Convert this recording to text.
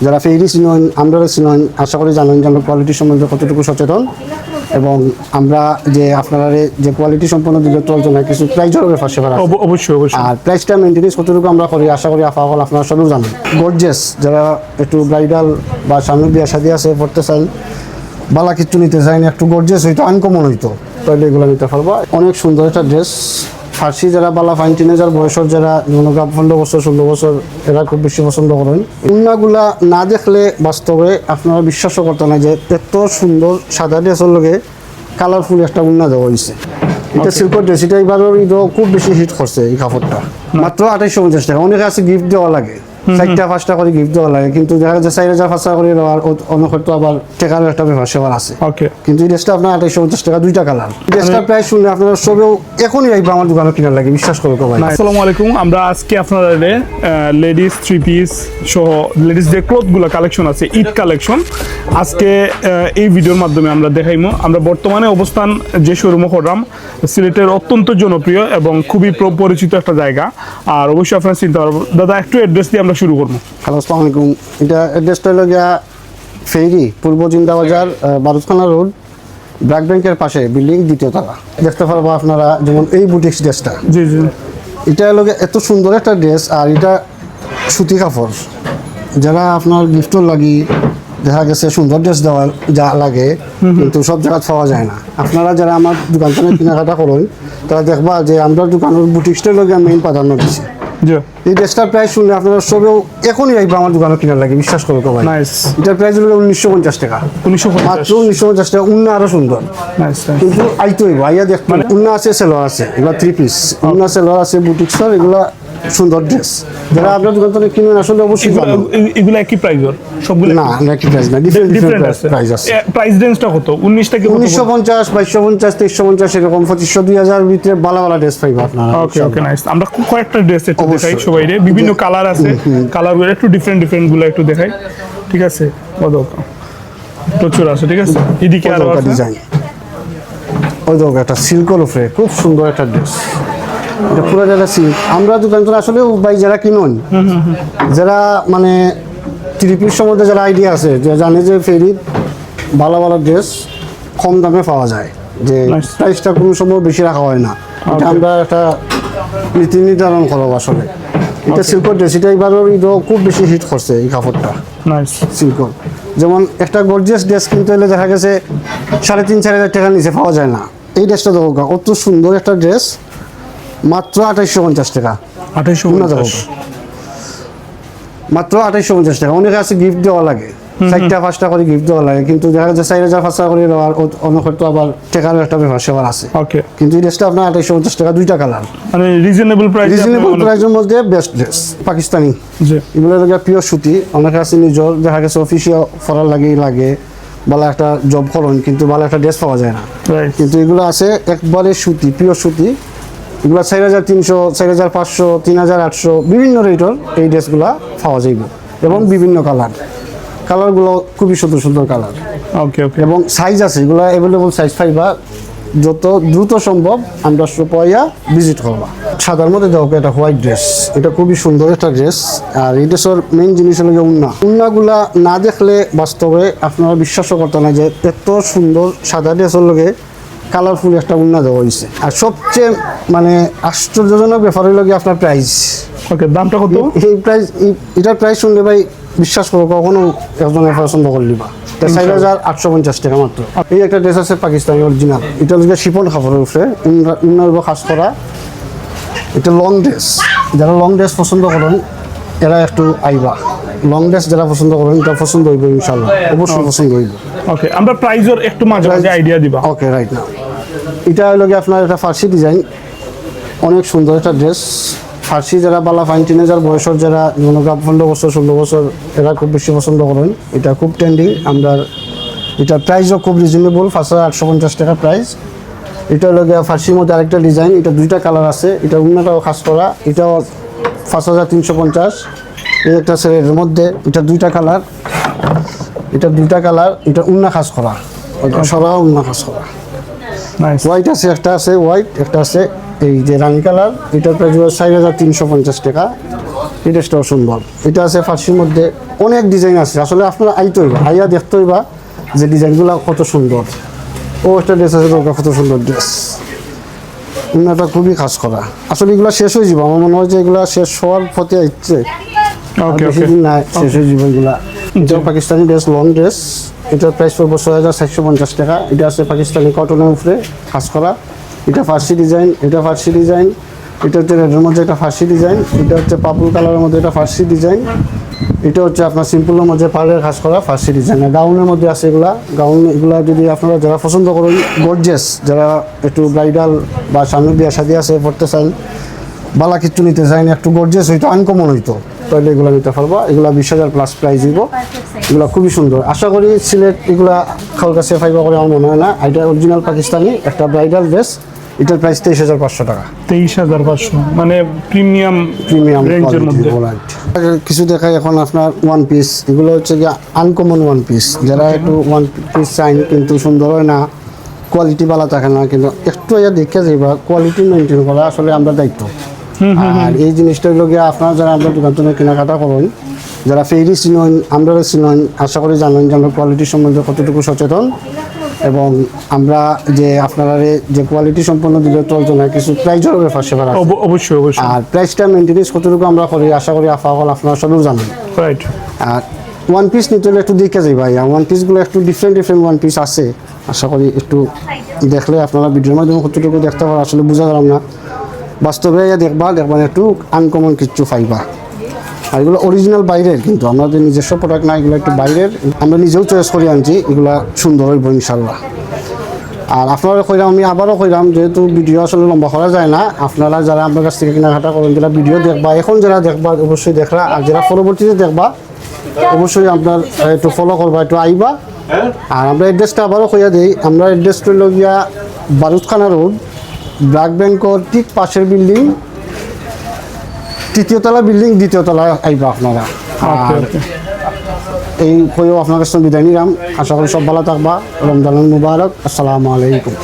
যারা ফেরি চিনেন আমরা চিনেন আশা করি জানেন যে আমরা কোয়ালিটি সম্বন্ধে কতটুকু সচেতন এবং আমরা যে আপনারা যে কোয়ালিটি সম্পন্ন দিলে চলছে না কিছু প্রাইজের ব্যাপার সেবার অবশ্যই অবশ্যই। আর প্রাইসটা মেনটেনেন্স কতটুকু আমরা করি আশা করি আফাফল আপনারা সবই জানেন। গর্জিয়াস যারা একটু ব্রাইডাল বা সামনে বিয়া শাদী আছে পড়তে চান, বালা কিচ্ছু নিতে চান, একটু গর্জিয়াস হইতো, আনকমন হইতো, তাহলে এগুলো নিতে পারবো। অনেক সুন্দর একটা ড্রেস। ফার্সি যারা বালা ফাইন টিনেজার বয়সের যারা 15 বছর 16 বছর এরা খুব বেশি পছন্দ করেন। উন্নাগুলা না দেখলে বাস্তবে আপনারা বিশ্বাসও করতে না যে এত সুন্দর সাদা ড্রেসের লগে কালারফুল একটা উন্না দেওয়া হয়েছে। এটা সিল্কের ড্রেস, এটা এবারের ঈদও খুব বেশি হিট করছে এই কাপড়টা। মাত্র 2850 টাকা। অনেকে আছে গিফট দেওয়া লাগে, 4টা 5টা করে গিফট দেওয়া লাগে, কিন্তু দেখা যাচ্ছে 4000 5টা করে দেওয়ার অনেক তো আবার টেকারও একটা ব্যাপার সেবার আছে। কিন্তু এই ড্রেসটা আপনার 2850 টাকা, 2টা কালার। ড্রেসটার প্রাইস শুনলে আপনারা সবেও এখনই আসবে আমার দোকানে কেনার লাগে, বিশ্বাস করো ভাই। আসসালামু আলাইকুম। আমরা আজকে আপনাদের লেডিস 3 পিস সহ লেডিস যে ক্লথগুলো কালেকশন আছে, ঈদ কালেকশন, আজকে এই ভিডিওর মাধ্যমে আমরা দেখাইমো। আমরা বর্তমানে অবস্থান যে শোরুমে করলাম সিলেটের অত্যন্ত জনপ্রিয় এবং খুবই পরিচিত একটা জায়গা। আর অবশ্যই আপনারা চিন্তা করবো দাদা, একটু অ্যাড্রেস দিয়ে আমরা শুরু করবো। হ্যালো, আসসালামু আলাইকুম। এটা অ্যাড্রেসটা হলো গিয়া ফেরি, পূর্ব জিন্দাবাজার, বারুদখানা রোড, ব্র্যাক ব্যাংকের পাশে, বিল্ডিং 2য় তলা। দেখতে পারবো আপনারা যেমন এই বুটিক্স ড্রেসটা। জি জি। এটা হলো এত সুন্দর একটা ড্রেস, আর এটা সুতি কাপড়। যারা আপনার গিফটও লাগি দেখা গেছে সুন্দর ড্রেস দেওয়া যা লাগে, কিন্তু সব জায়গায় পাওয়া যায় না। আপনারা যারা আমার দোকান থেকে কেনাকাটা করেন তারা দেখবা যে আমরা দোকানের বুটিক্সটার লগে মেইন প্রাধান্য দিচ্ছি। এই ড্রেসটার প্রাইস শুনলে আপনারা সবেও এখনই আসবে আমার দোকানে কেনার লাগে, বিশ্বাস করো ভাই। এটার প্রাইস হলো 1950 টাকা, মাত্র 1950 টাকা। উন্না আরো সুন্দর, কিন্তু আইতো আইয়া দেখতে উন্না আছে, সেলোয়ার আছে, এগুলো 3 পিস উন্না সেলোয়ার আছে বুটিক্সের, এগুলা সুন্দর ড্রেস। যারা আপনার দোকান থেকে কিনবেন আসলে অবশ্যই এগুলো একই প্রাইসের সবগুলো? না, একই প্রাইস না, ডিফারেন্ট প্রাইস আছে। প্রাইস রেঞ্জটা কত? 19 থেকে 1950, 2250, 2350, এরকম 2500 2000 ভিতরে ভালো ভালো ড্রেস পাইবা আপনারা। ওকে ওকে, নাইস। আমরা কয়েকটা ড্রেস একটু দেখাই সবাইরে, বিভিন্ন কালার আছে, কালারগুলো একটু ডিফারেন্ট গুলো একটু দেখাই, ঠিক আছে? প্রচুর আছে, ঠিক আছে। এদিকে আরো আছে ডিজাইন। ওই দেখো একটা সিল্কের উপরে খুব সুন্দর একটা ড্রেস, এটা পুরো জায়গা সিল্ক। আমরা দোকান থেকে আসলে ভাই যারা কিনুন, যারা মানে 3 পিস সম্বন্ধে যারা আইডিয়া আছে, যে জানে যে ফেরি ভালো ভালো ড্রেস কম দামে পাওয়া যায়, যে প্রাইসটা কোনো সময় বেশি রাখা হয় না, এটা আমরা একটা নীতি নির্ধারণ করবো আসলে। এটা সিল্কের ড্রেস, এটা এবারের ঈদও খুব বেশি হিট করছে এই কাপড়টা, সিল্কের। যেমন একটা গর্জিয়াস ড্রেস কিনতে হলে দেখা গেছে 3,500-4,000 টাকার নিচে পাওয়া যায় না। এই ড্রেসটা দেখো, অত সুন্দর একটা ড্রেস, মাত্র 2850 টাকা। 2850, মাত্র 2850 টাকা। অনেকে আছে গিফট দেওয়া লাগে, 4টা 5টা করে গিফট দেওয়া লাগে, কিন্তু দেখা যাচ্ছে 4000 5টা করে দেওয়ার অনেক তো আবার টেকারও একটা ব্যাপার সেবার আছে। কিন্তু এই ড্রেসটা আপনার 2850 টাকা, 2টা কালার, মানে রিজনেবল প্রাইসের মধ্যে বেস্ট ড্রেস। পাকিস্তানি এগুলো পিওর সুতি। অনেকে আছে নিজের দেখা গেছে অফিসিয়াল ফরার লাগে ভালো একটা জব করেন, কিন্তু ভালো একটা ড্রেস পাওয়া যায় না। কিন্তু এগুলো আছে একবারে সুতি, পিওর সুতি। এগুলো 4300, 4500, 3800 বিভিন্ন রেটের এই ড্রেসগুলা পাওয়া যাইব, এবং বিভিন্ন কালারগুলো খুবই সুন্দর সুন্দর কালার। এবং সাইজ আছে, এগুলো অ্যাভেলেবল সাইজ পাইবা। যত দ্রুত সম্ভব আমরা পাইয়া ভিজিট করবা। সাদার মধ্যে দেখো এটা হোয়াইট ড্রেস, এটা খুবই সুন্দর একটা ড্রেস। আর এই ড্রেসের মেইন জিনিস হলো উন্নাগুলা না দেখলে বাস্তবে আপনারা বিশ্বাসও করতে না যে এত সুন্দর সাদা ড্রেসের লগে কালারফুল একটা উন্না দেওয়া হয়েছে। আর সবচেয়ে মানে আশ্চর্যজনক ব্যাপার হইল কি আপনার প্রাইস। দামটা কত? এই প্রাইস, এটার প্রাইস শুনলে ভাই বিশ্বাস করো কখনো একজনের পছন্দ করলি বা 4,850 টাকা মাত্র। এই একটা ড্রেস আছে পাকিস্তানি অরিজিনাল, এটা হচ্ছে শিফন কাপড়ের উপরে উন্নার খাস করা। এটা লং ড্রেস, যারা লং ড্রেস পছন্দ করেন এরা একটু আইবা। লং ড্রেস যারা পছন্দ করেন এটা পছন্দ হইব ইনশাআল্লাহ, অবশ্যই পছন্দ হইব। ওকে, আমরা প্রাইসের একটু মাঝে আইডিয়া দিবা। ওকে, রাইট নাও। এটা হলো কি আপনার একটা ফার্সি ডিজাইন, অনেক সুন্দর একটা ড্রেস। ফার্সি যারা বালা ফাইন টিনেজার বয়সের যারা 15 বছর 16 বছর এরা খুব বেশি পছন্দ করেন। এটা খুব ট্রেন্ডিং। আমরা এটা প্রাইসও খুব রিজনেবল, 5850 টাকা প্রাইস। এটা হলো গিয়ে ফার্সির মধ্যে আরেকটা ডিজাইন, এটা 2টা কালার আছে। এটা উন্নাটাও খাস করা, এটাও 5350। এই একটা সেটের মধ্যে এটা 2টা কালার, এটা উন্না খাস করা, সরা উন্না খাস করা। হোয়াইট আছে, একটা আছে হোয়াইট, একটা আছে এই যে রানি কালার। এটার প্রাইস হলো 4350 টাকা। এই ড্রেসটাও সুন্দর। এটা আছে ফার্সির মধ্যে, অনেক ডিজাইন আছে। আসলে আপনারা আইতে হইবা, আইয়া দেখতে হইবা যে ডিজাইনগুলো কত সুন্দর। ও একটা ড্রেস আছে, কত সুন্দর ড্রেস, উন্নাটা খুবই খাস করা। আসলে এগুলো শেষ হয়ে যাবো, আমার মনে হয় যে এগুলো শেষ হওয়ার পথে আসছে, বেশি দিন নাই শেষ হয়ে যাবো এগুলা। এটা পাকিস্তানি ড্রেস, লং ড্রেস, এটার প্রাইস পড়বো 6,450 টাকা। এটা আছে পাকিস্তানি কটনের উপরে কাজ করা। এটা ফার্সি ডিজাইন, এটা ফার্সি ডিজাইন। এটা হচ্ছে রেডের মধ্যে একটা ফার্সি ডিজাইন। এটা হচ্ছে পার্পল কালারের মধ্যে একটা ফার্সি ডিজাইন। এটা হচ্ছে আপনার সিম্পলের মধ্যে পাড়ের কাজ করা ফার্সি ডিজাইন। গাউনের মধ্যে আছে এগুলা। গাউন এগুলা যদি আপনারা যারা পছন্দ করেন, গর্জিয়াস, যারা একটু ব্রাইডাল বা সামনে বিয়া শাদী আছে পড়তে চান, বালা কিচ্ছু নিতে চান, একটু গর্জিয়াস হইতো, আনকমন হইতো, তাহলে এগুলো নিতে পারবো। এগুলো 20,000 প্লাস প্রাইস দিব। এগুলো খুবই সুন্দর। আশা করি সিলেট এগুলা খাওয়ার কাছে ফাইবা করে আমার মনে হয় না। এটা অরিজিনাল পাকিস্তানি একটা ব্রাইডাল ড্রেস। এটার প্রাইস 23,500 টাকা। 23,500 মানে প্রিমিয়াম রেঞ্জের মধ্যে। কিছু দেখাই এখন আপনার ওয়ান পিস। এগুলো হচ্ছে গিয়ে আনকমন ওয়ান পিস। যারা একটু ওয়ান পিস চাইন কিন্তু সুন্দর হয় না, কোয়ালিটি ভালো থাকে না, কিন্তু একটু দেখে যাইবা কোয়ালিটি মেনটেন করা আসলে আমরা দায়িত্ব। আর এই জিনিসটা হলো গিয়ে আপনারা যারা আমরা দোকান থেকে কেনাকাটা করেন, যারা ফেরি চিনেন, আমরা চিনেন, আশা করি জানেন যে আমরা কোয়ালিটি সম্বন্ধে কতটুকু সচেতন, এবং আমরা যে আপনারা যে কোয়ালিটি সম্পন্ন দিলে চলছে না, কিছু প্রাইজের ব্যাপার সেবার আছে। অবশ্যই অবশ্যই। আর প্রাইসটা মেনটেনেন্স কতটুকু আমরা করি আশা করি আপনারা সবই জানেন। রাইট। আর ওয়ান পিস নিতে হলে একটু দেখে যাই ভাই, ওয়ান পিসগুলো একটু ডিফারেন্ট ওয়ান পিস আছে। আশা করি একটু দেখলে আপনারা ভিডিওর মাধ্যমে কতটুকু দেখতে পারেন, আসলে বোঝা গেলাম না, বাস্তবে দেখবা একটু আনকমন কিছু পাইবা। আর এগুলো অরিজিনাল বাইরের, কিন্তু আমাদের নিজস্ব প্রোডাক্ট না, এগুলো একটু বাইরের, আমরা নিজেও চয়েস করে আনছি। এগুলো সুন্দর হইব ইনশাল্লাহ। আর আপনারা কইলাম, আমি আবারও কইলাম, যেহেতু ভিডিও আসলে লম্বা করা যায় না, আপনারা যারা আপনার কাছ থেকে কেনাকাটা করেন, যারা ভিডিও দেখবা, এখন যারা দেখবা অবশ্যই দেখরা, আর যারা পরবর্তীতে দেখবা অবশ্যই আপনার একটু ফলো করবা, একটু আইবা। আর আমরা অ্যাড্রেসটা আবারও কইয়া দিই, আমরা অ্যাড্রেসটা হলো গিয়া বারুদখানা রোড, ব্লাড ব্যাংকর ঠিক পাশের বিল্ডিং, 3য় তলা বিল্ডিং, 2য় তলায় আইবা আপনারা। আর এই কইও আপনার কাছে বিদায় নিলাম। আশা করি সব ভালো থাকবা। রমজান মুবারক। আসসালামু আলাইকুম।